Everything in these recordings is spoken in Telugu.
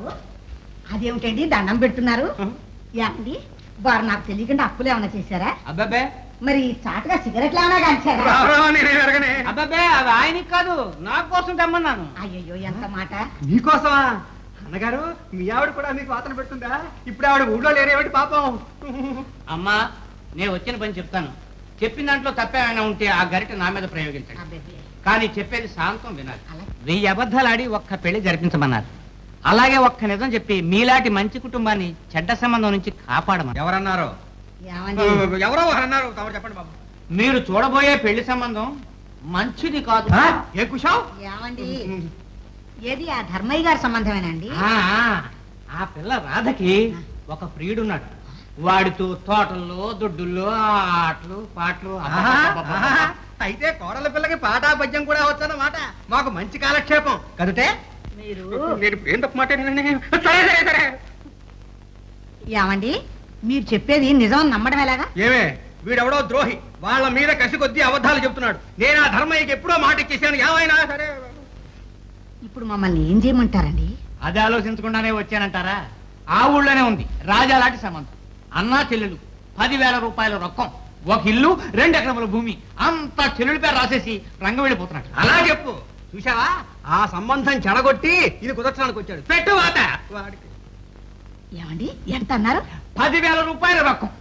బాబు అదేమిటండి దండం పెడుతున్నారు? ఏండి వారు నాకు తెలియకుండా అప్పులు ఏమైనా చేశారా? అబ్బాబే మరి చాటుగా సిగరెట్లు ఏమైనా కాల్చారా? అబ్బాబే అది ఆయనకి కాదు నా కోసం తెమ్మన్నాను. అయ్యో ఎంత మాట! మీకోసమా? అన్నగారు మీ ఆవిడ కూడా మీకు వాతన పెడుతుందా? ఇప్పుడు ఆవిడ ఊళ్ళో లేరేమిటి పాపం? అమ్మా నేను వచ్చిన పని చెప్తాను. చెప్పిన దాంట్లో తప్పేమైనా ఉంటే ఆ గరిట నా మీద ప్రయోగించండి. అబ్బబ్బే. కానీ చెప్పేది శాంతం వినాలి. అలా. 1000 అబద్ధాలు ఆడి ఒక్క పెళ్లి జరిపించమన్నారు. అలాగే ఒక్క నిజం చెప్పి మీలాంటి మంచి కుటుంబాన్ని చెడ్డ సంబంధం నుంచి కాపాడమన్నారు. ఎవరన్నారు? ఏమండి? ఎవరో అన్నారు తమరు చెప్పండి బాబు. మీరు చూడబోయే పెళ్లి సంబంధం మంచిది కాదు. ఏ కుషావ్? ఏమండి ఏది ఆ ధర్మయ్య గారి సంబంధమేనండి? ఆ పిల్ల రాధకి ఒక ప్రియుడున్నాడు. వాడితో తోటల్లో దొడ్డుల్లో ఆటలు పాటలు. అయితే కోడల పిల్లకి పాట పద్యం కూడా వచ్చానమాట. మాకు మంచి కాలక్షేపం కదుటే. మీరు నేను ఏం తప్పు మాట్లాడానండి? సరే సరే సరే. ఏమండి మీరు చెప్పేది నిజం నమ్మడం ఎలాగా? ఏమే వీడెవడో ద్రోహి, వాళ్ళ మీద కసి కొద్దీ అబద్ధాలు చెప్తున్నాడు. నేను ఆ ధర్మయ్యకి ఎప్పుడో మాట ఇచ్చేసాను. ఏమైనా సరే ఇప్పుడు మమ్మల్ని ఏం చేయమంటారండి? అది ఆలోచించకుండానే వచ్చానంటారా? ఆ ఊళ్ళోనే ఉంది రాజా లాంటి సంబంధం. అన్నా చెల్లెలు 10,000 రూపాయల రొక్కం, ఒక ఇల్లు 2 ఎకరముల భూమి అంతా చెల్లెలి పేరు రాసేసి రంగం వెళ్ళిపోతున్నాడు. అలా చెప్పు. చూసావా ఆ సంబంధం చెడగొట్టి ఇది కుదర్చడానికి వచ్చాడు. పెట్టు వాత వాడికి. ఏమండి ఎంత అన్నారు? 10,000 రూపాయల రొక్కం.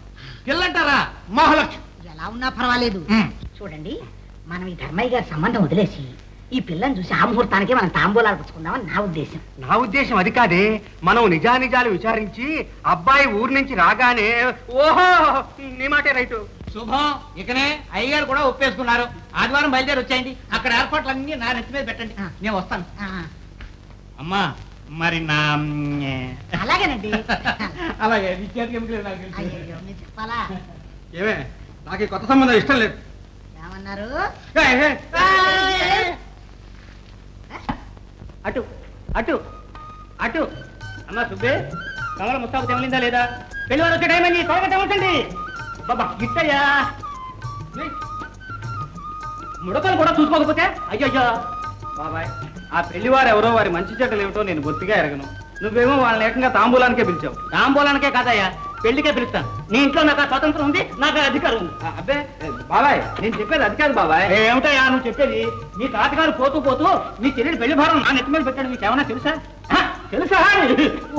పిల్లంటారా మహాలక్ష్మి. ఎలా ఉన్నా పర్వాలేదు. చూడండి మనం ఈ ధర్మయ్య గారి సంబంధం వదిలేసి ఈ పిల్లని చూసి ఆ ముహూర్తానికి మనం తాంబూలాలు పుచ్చుకుందామని నా ఉద్దేశం. నా ఉద్దేశం అది కాదే. మనం నిజానిజాలు విచారించి అబ్బాయి ఊరి నుంచి రాగానే ఓహో నీ మాటే రైటు. శుభం. ఇకనే అయ్యగారు కూడా ఒప్పేసుకున్నారు. ఆదివారం బయలుదేరి వచ్చేయండి. అక్కడ ఏర్పాట్లన్నీ నా నెత్తి మీద పెట్టండి. నేను వస్తాను. అమ్మా మరి నా అలాగేనండి. అలాగే అయ్యయ్యో, మీరు చెప్పాలా? ఏమే నాకు ఈ కొత్త సంబంధం ఇష్టం లేదు. ఏమన్నారు? అటు అటు అటు. అమ్మా సుబ్బే కమల ముస్తాబు తెమలిందా లేదా? పెళ్లివారు వచ్చే టైం అయింది, త్వరగా తెమల్చండి. బాబా గిట్టయ్యా ముడతలు కూడా చూసుకోకపోతే అయ్యయ్యో. బాబాయ్ ఆ పెళ్లివారు ఎవరో వారి మంచి చెడ్డలు ఏమిటో నేను బొత్తిగా ఎరగను. నువ్వేమో వాళ్ళని ఏకంగా తాంబూలానికే పిలిచావు. తాంబూలానికే కాదయ్యా పెళ్లికే పిలుస్తాను. నీ ఇంట్లో నాకు ఆ స్వతంత్రం ఉంది, నాకు ఆ అధికారం ఉంది. అబ్బే బాబాయ్ నేను చెప్పేది అది కాదు బాబాయ్. ఏమిటయ్యా నువ్వు చెప్పేది? మీ తాతగారు పోతూ పోతూ మీ చెల్లెలి పెళ్లి భారం నా నెత్తి మీద పెట్టాడు. మీకు ఏమన్నా తెలుసా? తెలుసా?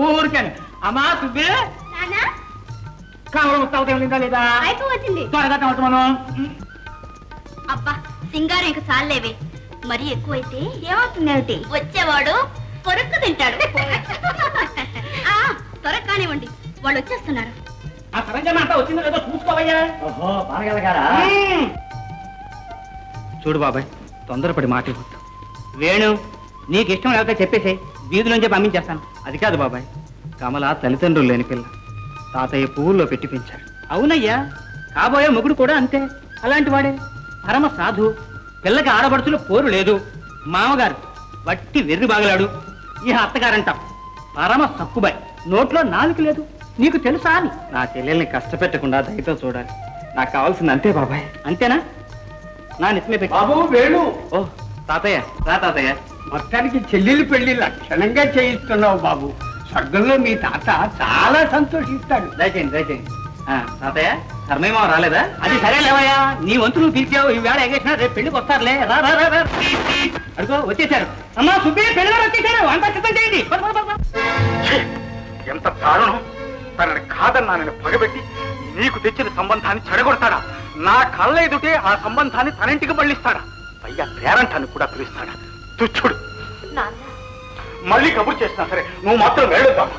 ఊరికాను. అమ్మా సుబ్బే కావడం ముస్తావు తెమలిందా లేదా? అయిపోవచ్చింది. త్వరగా తెమల్చమను. అబ్బా సింగారం ఇంక చాలేవే. మరి ఎక్కువైతే ఏమవుతుంది? వచ్చేవాడు పొరకు తింటాడు. త్వరగా కానివ్వండి, వాళ్ళు వచ్చేస్తున్నారు. ఆ సరంజన అంతా వచ్చిందో లేదో చూసుకోవయ్యా. ఓహో పారగలగారా? చూడు బాబాయ్ తొందరపడి మాట ఇవ్వద్దు. వేణు నీకు ఇష్టం లేకపోతే చెప్పేసే, వీధిలోంచి పంపించేస్తాను. అది కాదు బాబాయ్, కమల తల్లిదండ్రులు లేని పిల్ల. తాతయ్య పువ్వుల్లో పెట్టి పెంచాడు. అవునయ్యా కాబోయే మొగుడు కూడా అంతే, అలాంటి వాడే. పరమ సాధు. పిల్లకి ఆడబడుచులు పోరు లేదు. మామగారు వట్టి వెర్రి బాగలాడు. ఈ అత్తగారంటాం పరమ సక్కుబాయ్, నోట్లో నాలుక లేదు. నీకు తెలుసా అని నా చెల్లెల్ని కష్టపెట్టకుండా దయతో చూడాలి. నాకు కావాల్సింది అంతే బాబాయ్. అంతేనా? నా నిత్యమే పెట్టి బాబు వేణు. ఓ తాతయ్య రా తాతయ్య. మొత్తానికి చెల్లెలి పెళ్లి లక్షణంగా చేయిస్తున్నావు బాబు. స్వర్గంలో మీ తాత చాలా సంతోషిస్తాడు. దయచేయండి దయచేయండి. తాతయ్య ధర్మేమో రాలేదా? అది సరే లేవయ్యా, నీ వంతు నువ్వు పిలిచావు. ఈ వేళ ఎగేసినా రేపు పెళ్లికి వస్తారులే. రా రా రా రా. అడుగో వచ్చేసారు. అమ్మా సుబ్బి పెళ్లి వారు వచ్చేసారు. అంతా సిద్ధం చేయండి. ఎంత దారుణం! తనని కాదన్నానని పగబెట్టి నీకు తెచ్చిన సంబంధాన్ని చెడగొడతాడా? నా కళ్ళ ఎదుటే ఆ సంబంధాన్ని తనంటికి మళ్ళిస్తాడా? పైగా పేరంటాన్ని కూడా పిలుస్తాడా? తుచ్చుడు. మళ్ళీ కబురు చేసినా సరే నువ్వు మాత్రం వెళ్ళొద్దామా?